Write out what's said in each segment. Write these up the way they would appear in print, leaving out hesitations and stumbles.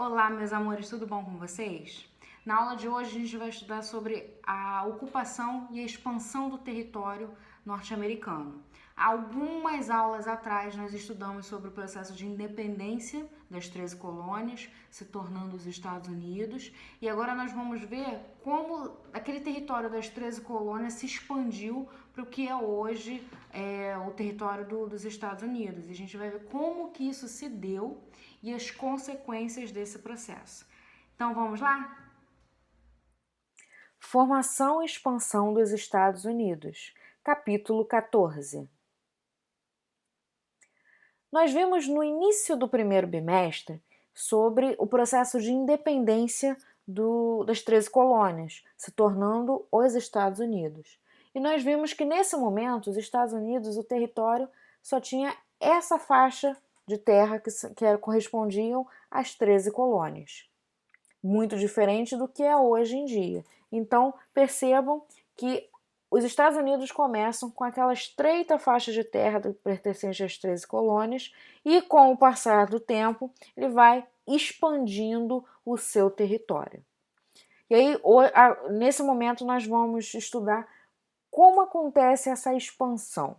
Olá, meus amores, tudo bom com vocês? Na aula de hoje a gente vai estudar sobre a ocupação e a expansão do território norte-americano. Algumas aulas atrás nós estudamos sobre o processo de independência das 13 colônias, se tornando os Estados Unidos, e agora nós vamos ver como aquele território das 13 colônias se expandiu para o que é hoje o território dos Estados Unidos. E a gente vai ver como que isso se deu e as consequências desse processo. Então vamos lá? Formação e expansão dos Estados Unidos, capítulo 14. Nós vimos no início do primeiro bimestre sobre o processo de independência das 13 colônias, se tornando os Estados Unidos. E nós vimos que nesse momento, os Estados Unidos, o território só tinha essa faixa de terra que correspondiam às 13 colônias. Muito diferente do que é hoje em dia. Então, percebam que os Estados Unidos começam com aquela estreita faixa de terra pertencente às 13 colônias e, com o passar do tempo, ele vai expandindo o seu território. E aí, nesse momento, nós vamos estudar como acontece essa expansão.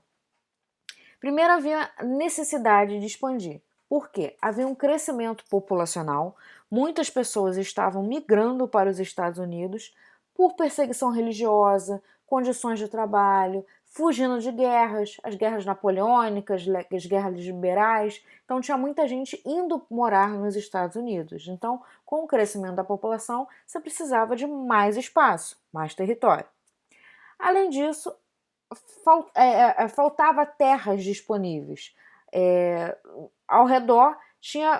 Primeiro, havia necessidade de expandir. Por quê? Havia um crescimento populacional, muitas pessoas estavam migrando para os Estados Unidos por perseguição religiosa, condições de trabalho, fugindo de guerras, as guerras napoleônicas, as guerras liberais. Então tinha muita gente indo morar nos Estados Unidos. Então, com o crescimento da população, você precisava de mais espaço, mais território. Além disso, faltava terras disponíveis. Ao redor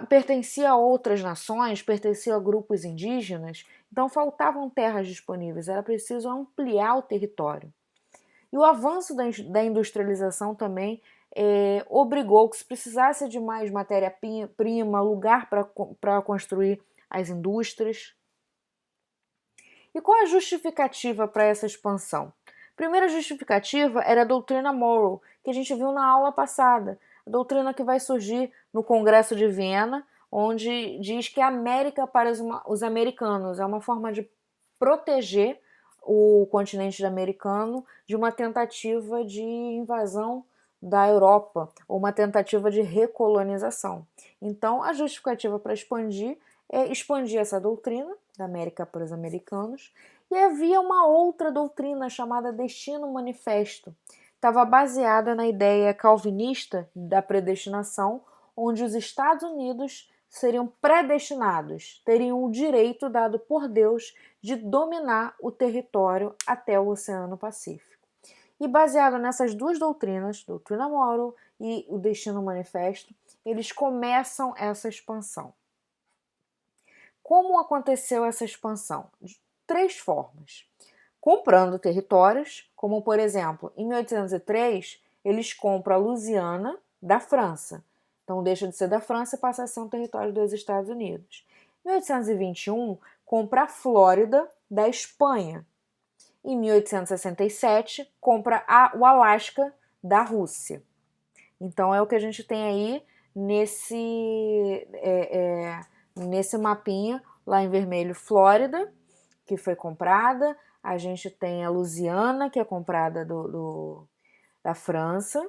pertencia a outras nações, pertencia a grupos indígenas, então faltavam terras disponíveis, era preciso ampliar o território. E o avanço da industrialização também obrigou que se precisasse de mais matéria-prima, lugar para construir as indústrias. E qual a justificativa para essa expansão? A primeira justificativa era a doutrina Monroe, que a gente viu na aula passada. A doutrina que vai surgir no Congresso de Viena, onde diz que a América para os americanos é uma forma de proteger o continente americano de uma tentativa de invasão da Europa, ou uma tentativa de recolonização. Então, a justificativa para expandir é expandir essa doutrina da América para os americanos, e havia uma outra doutrina chamada Destino Manifesto. Estava baseada na ideia calvinista da predestinação, onde os Estados Unidos seriam predestinados, teriam o direito dado por Deus de dominar o território até o Oceano Pacífico. E baseado nessas duas doutrinas, doutrina Monroe e o Destino Manifesto, eles começam essa expansão. Como aconteceu essa expansão? De três formas. Comprando territórios, como por exemplo, em 1803, eles compram a Louisiana da França. Então deixa de ser da França e passa a ser um território dos Estados Unidos. Em 1821, compra a Flórida da Espanha. Em 1867, compra o Alasca da Rússia. Então é o que a gente tem aí nesse mapinha, lá em vermelho, Flórida, que foi comprada. A gente tem a Louisiana, que é comprada da França.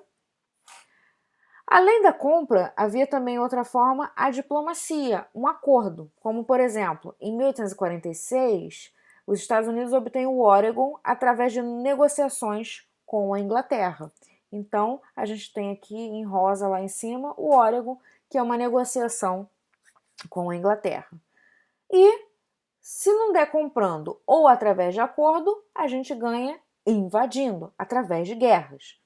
Além da compra, havia também outra forma, a diplomacia, um acordo. Como, por exemplo, em 1846, os Estados Unidos obtêm o Oregon através de negociações com a Inglaterra. Então, a gente tem aqui em rosa lá em cima o Oregon, que é uma negociação com a Inglaterra. E se não der comprando ou através de acordo, a gente ganha invadindo, através de guerras.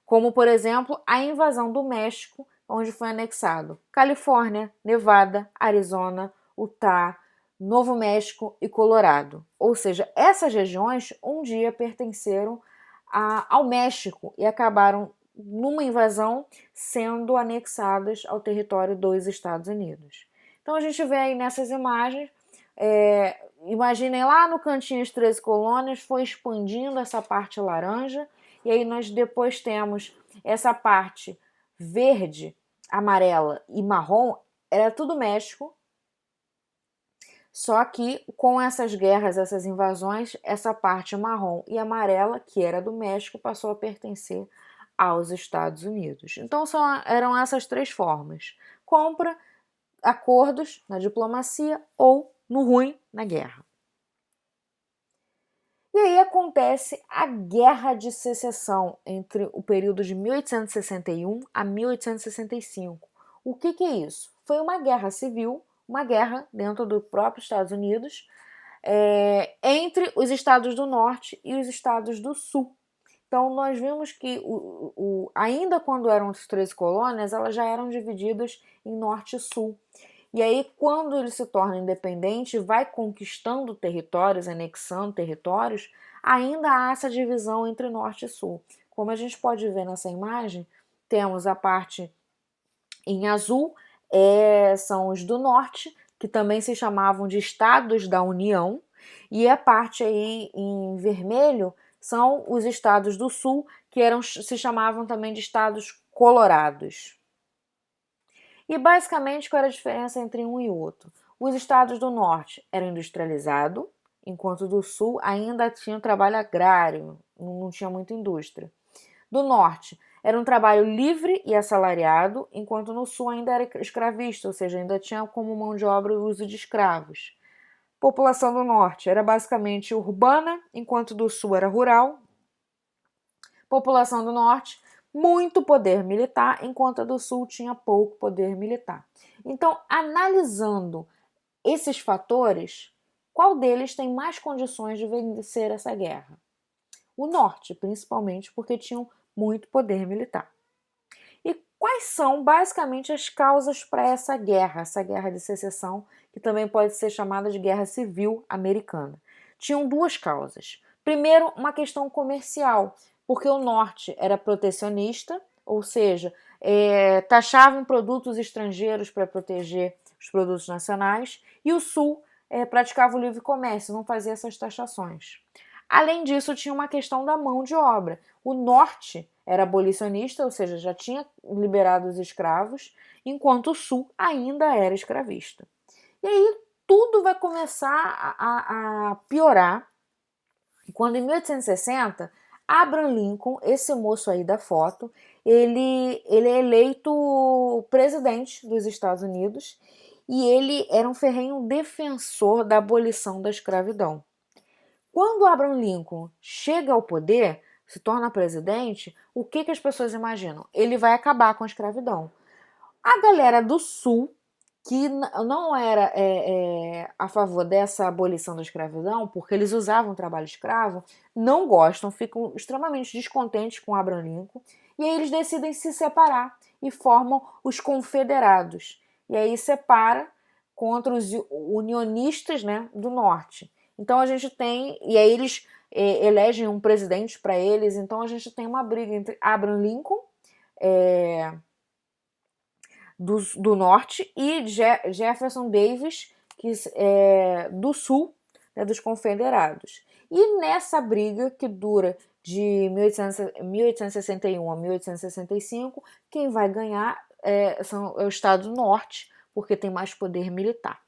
Como, por exemplo, a invasão do México, onde foi anexado Califórnia, Nevada, Arizona, Utah, Novo México e Colorado. Ou seja, essas regiões um dia pertenceram ao México e acabaram, numa invasão, sendo anexadas ao território dos Estados Unidos. Então a gente vê aí nessas imagens, imaginem lá no cantinho as 13 colônias, foi expandindo essa parte laranja, e aí nós depois temos essa parte verde, amarela e marrom, era tudo México, Só que com essas guerras, essas invasões, essa parte marrom e amarela, que era do México, passou a pertencer aos Estados Unidos. Então eram essas três formas: compra, acordos na diplomacia ou, no ruim, na guerra. E aí acontece a Guerra de Secessão entre o período de 1861 a 1865. O que é isso? Foi uma guerra civil, uma guerra dentro do próprio Estados Unidos, entre os estados do norte e os estados do sul. Então nós vimos que ainda quando eram as 13 colônias, elas já eram divididas em norte e sul. E aí, quando ele se torna independente, vai conquistando territórios, anexando territórios, ainda há essa divisão entre norte e sul. Como a gente pode ver nessa imagem, temos a parte em azul, são os do norte, que também se chamavam de Estados da União, e a parte aí em vermelho são os estados do sul, que se chamavam também de Estados Colorados. E basicamente qual era a diferença entre um e outro? Os estados do norte eram industrializados, enquanto do sul ainda tinha um trabalho agrário, não tinha muita indústria. Do norte era um trabalho livre e assalariado, enquanto no sul ainda era escravista, ou seja, ainda tinha como mão de obra o uso de escravos. População do norte era basicamente urbana, enquanto do sul era rural. População do norte, muito poder militar, enquanto a do sul tinha pouco poder militar. Então, analisando esses fatores, qual deles tem mais condições de vencer essa guerra? O norte, principalmente porque tinham muito poder militar. E quais são basicamente as causas para essa guerra de secessão, que também pode ser chamada de Guerra Civil Americana? Tinham duas causas. Primeiro, uma questão comercial, porque o norte era protecionista, ou seja, taxavam produtos estrangeiros para proteger os produtos nacionais, e o sul praticava o livre comércio, não fazia essas taxações. Além disso, tinha uma questão da mão de obra. O norte era abolicionista, ou seja, já tinha liberado os escravos, enquanto o sul ainda era escravista. E aí tudo vai começar a piorar quando, em 1860, Abraham Lincoln, esse moço aí da foto, ele é eleito presidente dos Estados Unidos e ele era um ferrenho defensor da abolição da escravidão. Quando Abraham Lincoln chega ao poder, se torna presidente, o que as pessoas imaginam? Ele vai acabar com a escravidão. A galera do Sul, que não era a favor dessa abolição da escravidão, porque eles usavam trabalho escravo, não gostam, ficam extremamente descontentes com Abraham Lincoln, e aí eles decidem se separar e formam os confederados. E aí separa contra os unionistas, né, do norte. Então a gente tem, e aí eles elegem um presidente para eles, então a gente tem uma briga entre Abraham Lincoln, do norte, e Jefferson Davis, do sul, né, dos confederados. E nessa briga, que dura de 1861 a 1865, quem vai ganhar é o estado do norte, porque tem mais poder militar.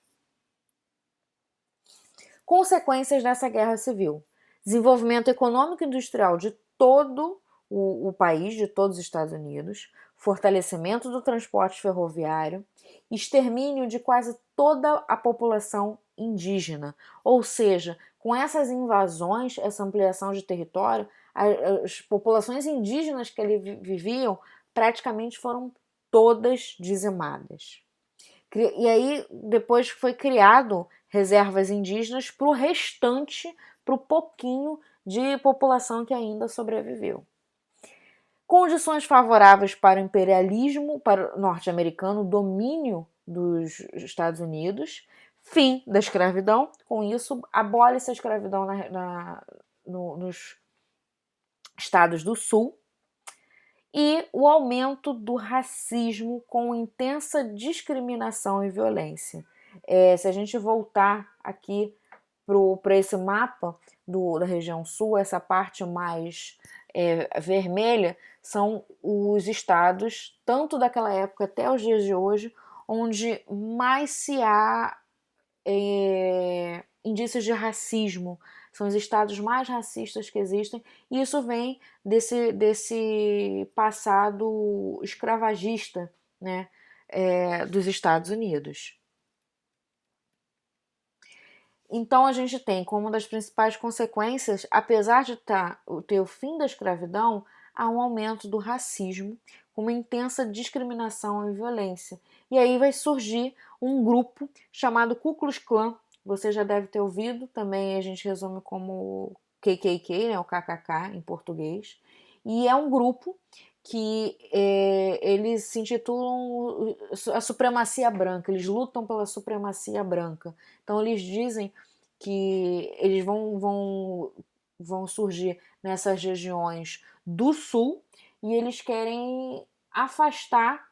Consequências dessa guerra civil: desenvolvimento econômico e industrial de todo o país, de todos os Estados Unidos, fortalecimento do transporte ferroviário, extermínio de quase toda a população indígena. Ou seja, com essas invasões, essa ampliação de território, as populações indígenas que ali viviam praticamente foram todas dizimadas. E aí depois foi criado reservas indígenas para o restante, para o pouquinho de população que ainda sobreviveu. Condições favoráveis para o imperialismo para o norte-americano, domínio dos Estados Unidos, fim da escravidão, com isso abole-se a escravidão nos estados do sul, e o aumento do racismo com intensa discriminação e violência. Se a gente voltar aqui para esse mapa da região sul, essa parte mais vermelha são os estados, tanto daquela época até os dias de hoje, onde mais se há indícios de racismo. São os estados mais racistas que existem, e isso vem desse passado escravagista, né, dos Estados Unidos. Então a gente tem como uma das principais consequências, apesar de ter o fim da escravidão, há um aumento do racismo, com uma intensa discriminação e violência. E aí vai surgir um grupo chamado Ku Klux Klan. Você já deve ter ouvido, também a gente resume como KKK, né, o KKK em português. E é um grupo que eles se intitulam a supremacia branca, eles lutam pela supremacia branca. Então eles dizem que eles vão surgir nessas regiões do sul e eles querem afastar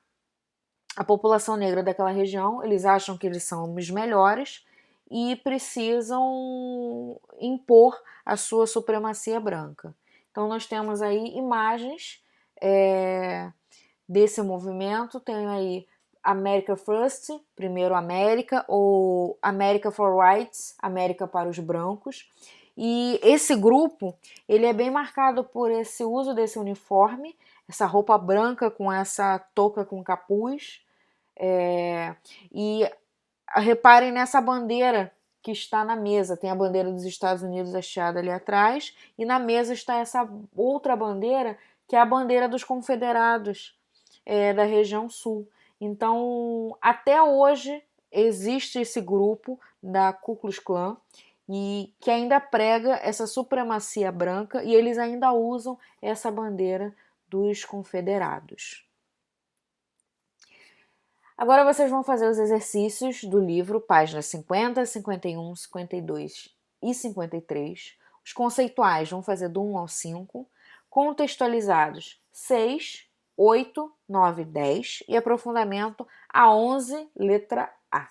a população negra daquela região. Eles acham que eles são os melhores e precisam impor a sua supremacia branca. Então nós temos aí imagens desse movimento. Tem aí America First, primeiro América, ou America for Whites, América para os brancos. E esse grupo, ele é bem marcado por esse uso desse uniforme, essa roupa branca com essa touca com capuz. E reparem nessa bandeira que está na mesa. Tem a bandeira dos Estados Unidos hasteada ali atrás, e na mesa está essa outra bandeira, que é a bandeira dos confederados da região sul. Então, até hoje, existe esse grupo da Ku Klux Klan e que ainda prega essa supremacia branca, e eles ainda usam essa bandeira dos confederados. Agora vocês vão fazer os exercícios do livro, páginas 50, 51, 52 e 53. Os conceituais vão fazer do 1 ao 5, contextualizados 6, 8, 9 e 10 e aprofundamento a 11, letra A.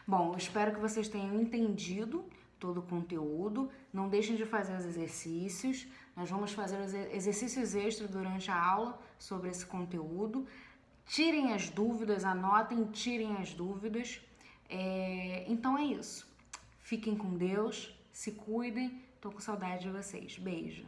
Bom, eu espero que vocês tenham entendido todo o conteúdo. Não deixem de fazer os exercícios. Nós vamos fazer os exercícios extras durante a aula sobre esse conteúdo. Tirem as dúvidas, anotem, tirem as dúvidas. Então é isso. Fiquem com Deus, se cuidem. Tô com saudade de vocês. Beijo.